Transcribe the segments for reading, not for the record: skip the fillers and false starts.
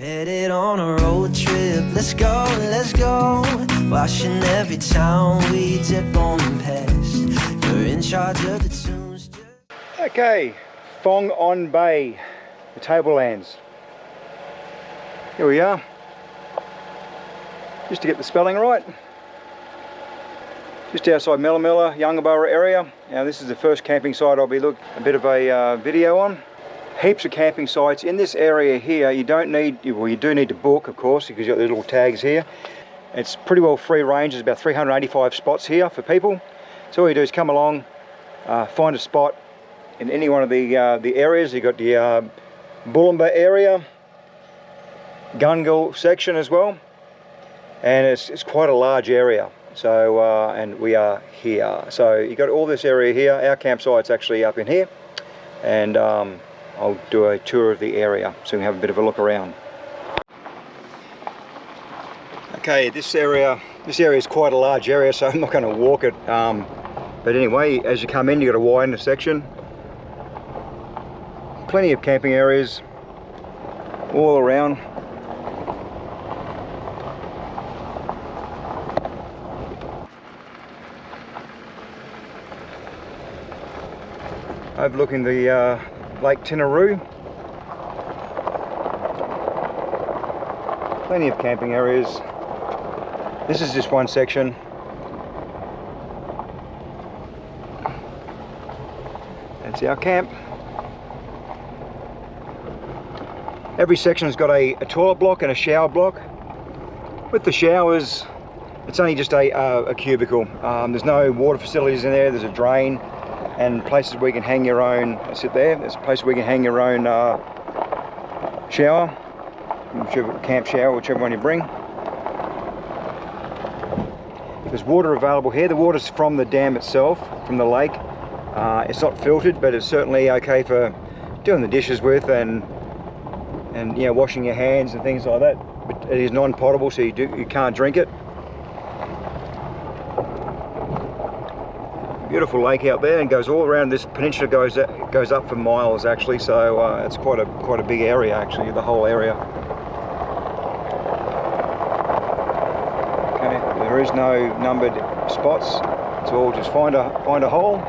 Headed on a road trip, let's go. Washing every town we dip on past. You're in charge of the tunes. Okay, Fong-On Bay, the tablelands. Here we are. Just to get the spelling right. Just outside Mellamilla, Yungabara area. Now this is the first camping site I'll be a bit of a video on. Heaps of camping sites in this area here. You don't need, well, you do need to book, of course, because you've got the little tags here. It's pretty well free range. There's about 385 spots here for people. So all you do is come along, find a spot in any one of the areas. You've got the Bullumba area, Gungal section as well, and it's quite a large area. So and we are here. So you got all this area here. Our campsite's actually up in here, and I'll do a tour of the area so we can have a bit of a look around. Okay, this area is quite a large area, so I'm not going to walk it. But anyway, as you come in, you've got to widen the section. Plenty of camping areas all around. Overlooking the Lake Tinaroo. Plenty of camping areas. This is just one section. That's our camp. Every section has got a toilet block and a shower block. With the showers, it's only just a cubicle. There's no water facilities in there. There's a drain and places where you can hang your own. Sit there. There's a place where you can hang your own shower, whichever camp shower, whichever one you bring. There's water available here. The water's from the dam itself, from the lake. It's not filtered, but it's certainly okay for doing the dishes with and you know, washing your hands and things like that. But it is non-potable, so you can't drink it. Beautiful lake out there, and goes all around. This peninsula goes up for miles actually, so it's quite a big area actually, the whole area. Okay, there is no numbered spots. It's all just find a hole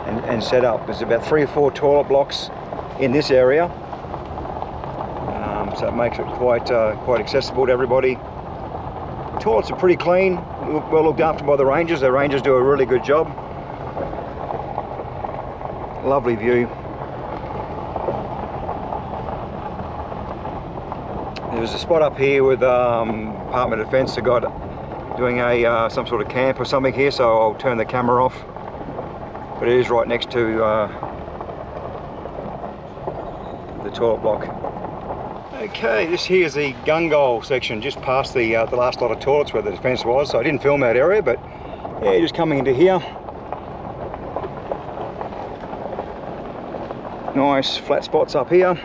and set up. There's about 3 or 4 toilet blocks in this area, so it makes it quite accessible to everybody. Toilets are pretty clean, well looked after by the rangers. The rangers do a really good job. Lovely view. There's a spot up here with Department of Defence. They got doing a some sort of camp or something here, so I'll turn the camera off. But it is right next to the toilet block. Okay, this here is the Gungal section, just past the last lot of toilets where the defence was. So I didn't film that area, but yeah, just coming into here. Nice flat spots up here,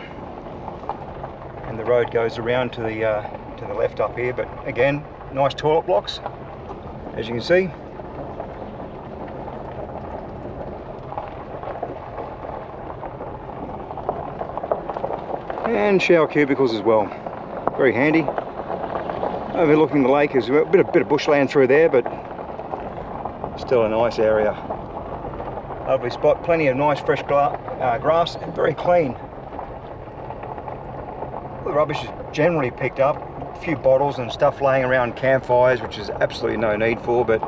and the road goes around to the left up here. But again, nice toilet blocks, as you can see. And shower cubicles as well, very handy. Overlooking the lake is a bit of bushland through there, but still a nice area. Lovely spot, plenty of nice fresh grass, and very clean. The rubbish is generally picked up, a few bottles and stuff laying around campfires, which is absolutely no need for, but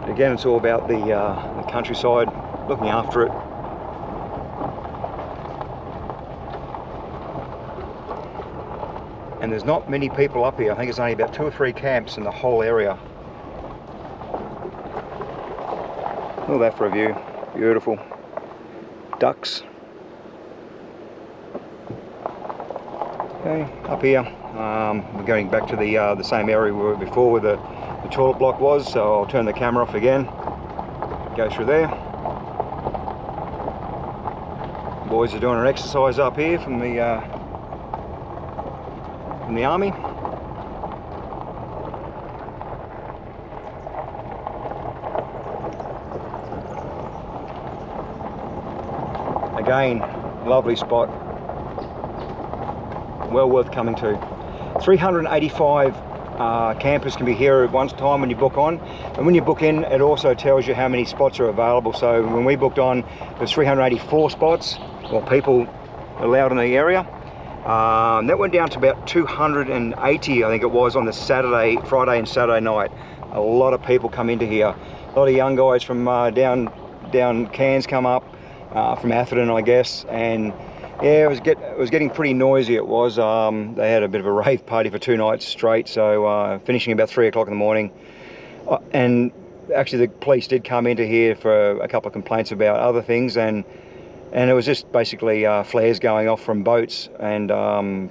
again, it's all about the countryside, looking after it. And there's not many people up here. I think it's only about 2 or 3 camps in the whole area. All that for a view. Beautiful. Ducks. Okay, up here. We're going back to the same area we were before where the toilet block was, so I'll turn the camera off again. Go through there. Boys are doing an exercise up here from the army. Again, lovely spot. well worth coming to. 385 campers can be here at one time when you book on, and when you book in it also tells you how many spots are available. So when we booked on, there's 384 spots or people allowed in the area. That went down to about 280, I think it was, on the Friday and Saturday night. A lot of people come into here. A lot of young guys from down Cairns come up, from Atherton, I guess, and yeah, it was getting pretty noisy. It was. They had a bit of a rave party for 2 nights straight, so finishing about 3 o'clock in the morning. And actually, the police did come into here for a couple of complaints about other things, and it was just basically flares going off from boats and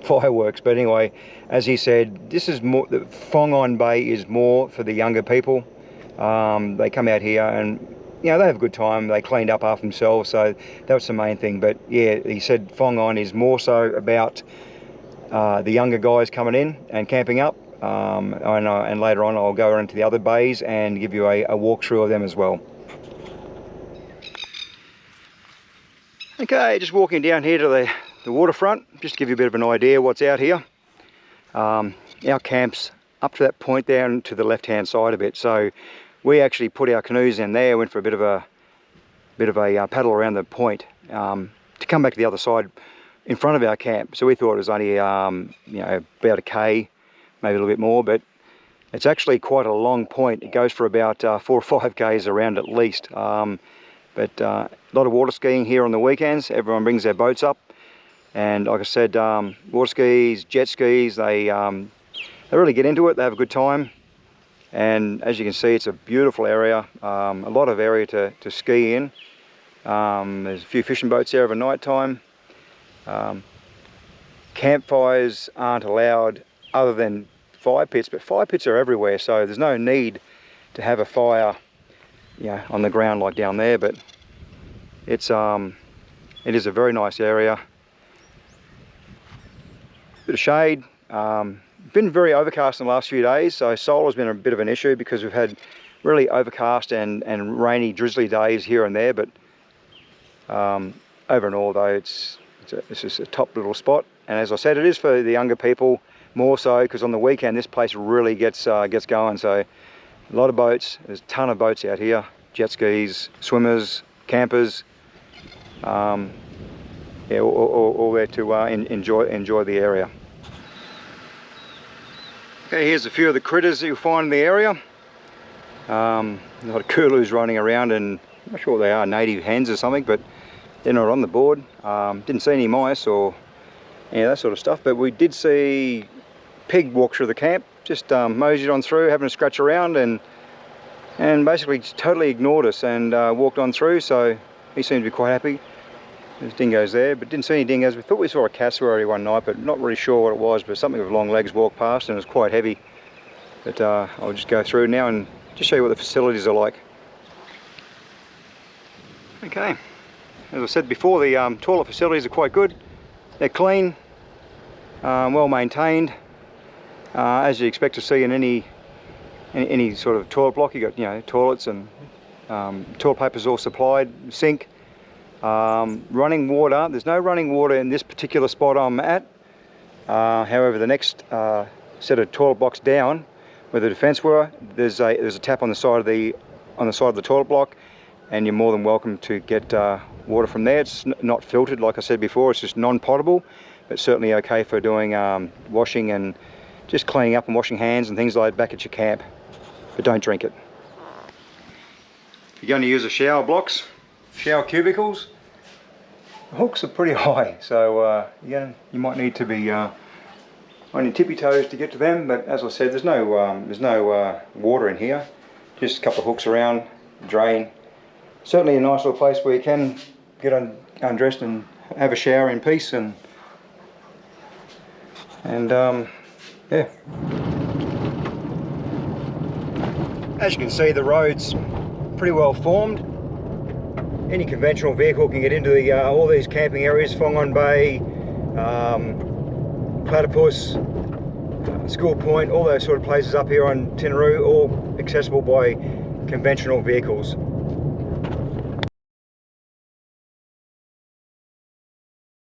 fireworks. But anyway, as he said, this is more. The Fong-On Bay is more for the younger people. They come out here and, you know, they have a good time. They cleaned up after themselves, so that was the main thing. But yeah, he said Fong-On is more so about the younger guys coming in and camping up. And later on, I'll go around to the other bays and give you a walkthrough of them as well. Okay, just walking down here to the waterfront, just to give you a bit of an idea what's out here. Our camp's up to that point down to the left-hand side a bit, so we actually put our canoes in there, went for a bit of a paddle around the point to come back to the other side in front of our camp. So we thought it was only you know, about a K, maybe a little bit more, but it's actually quite a long point. It goes for about 4 or 5 Ks around at least. But a lot of water skiing here on the weekends. Everyone brings their boats up, and like I said, water skis, jet skis, they really get into it. They have a good time. And as you can see, it's a beautiful area, a lot of area to ski in. There's a few fishing boats there over night time. Campfires aren't allowed other than fire pits, but fire pits are everywhere, so there's no need to have a fire, you know, on the ground like down there. But it is a very nice area. Bit of shade. Been very overcast in the last few days, so solar's been a bit of an issue because we've had really overcast and rainy, drizzly days here and there. But over and all, though, it's just a top little spot. And as I said, it is for the younger people more so, because on the weekend this place really gets going. So a lot of boats. There's a ton of boats out here: jet skis, swimmers, campers. Yeah, all there to enjoy the area. Okay, here's a few of the critters that you'll find in the area. A lot of curlews running around, and I'm not sure what they are, native hens or something, but they're not on the board. Didn't see any mice or any of that sort of stuff, but we did see pig walk through the camp, just moseyed on through, having a scratch around, and basically totally ignored us and walked on through, so he seemed to be quite happy. There's dingoes there, but didn't see any dingoes. We thought we saw a cassowary one night, but not really sure what it was, but something with long legs walked past and it was quite heavy. But I'll just go through now and just show you what the facilities are like. Okay, as I said before, the toilet facilities are quite good. They're clean, well maintained, as you expect to see in any sort of toilet block. You got, you know, toilets and toilet paper's all supplied, sink. Running water, there's no running water in this particular spot I'm at. However, the next set of toilet blocks down, where the defence were, there's a tap on the side of the toilet block, and you're more than welcome to get water from there. It's not filtered, like I said before. It's just non-potable, but certainly okay for doing washing and just cleaning up and washing hands and things like that back at your camp. But don't drink it. If you're going to use the shower blocks, shower cubicles, the hooks are pretty high, so yeah, you might need to be on your tippy toes to get to them. But as I said, there's no water in here, just a couple of hooks around, drain. Certainly a nice little place where you can get undressed and have a shower in peace, and yeah. As you can see, the road's pretty well formed. Any conventional vehicle can get into all these camping areas: Fong-On Bay, Platypus, School Point, all those sort of places up here on Tinaroo, all accessible by conventional vehicles.